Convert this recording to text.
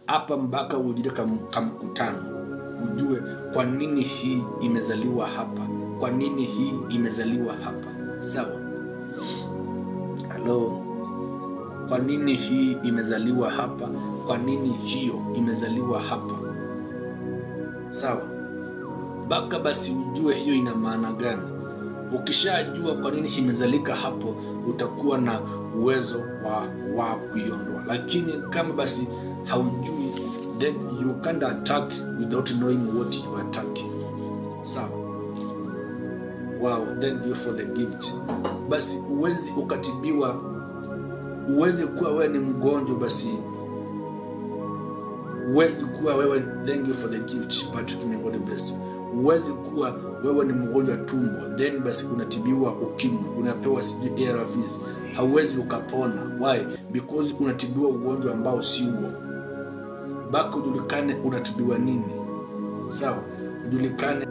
hapa mpaka ujue kamkutano, ujue kwa nini hii imezaliwa hapa, kwa nini hii imezaliwa hapa. Sawa? Hello, kwa nini hii imezaliwa hapa, kwa nini hiyo imezaliwa hapa. Sawa? Mpaka basi ujue hiyo ina maana gani. Ukishajua kwa nini imezalika hapo, utakuwa na uwezo wa kuiondoa. Lakini kama basi haujui, then you can't attack without knowing what you are attacking. Sawa? Wow, thank you for the gift. Basi uwezi ukatibiwa, uwezi kuwa wewe ni mgonjwa, basi uwezi kuwa wewe, thank you for the gift Patrick, may God bless you. Uwezi kuwa wewe ni mgonjwa tumbo, then basi unatibiwa ukimwi, unapewa sijui ARVs, hauwezi ukapona. Why? Because unatibiwa ugonjwa ambao si huo. Bako ujulikane unatibiwa nini. Sawa? Ujulikane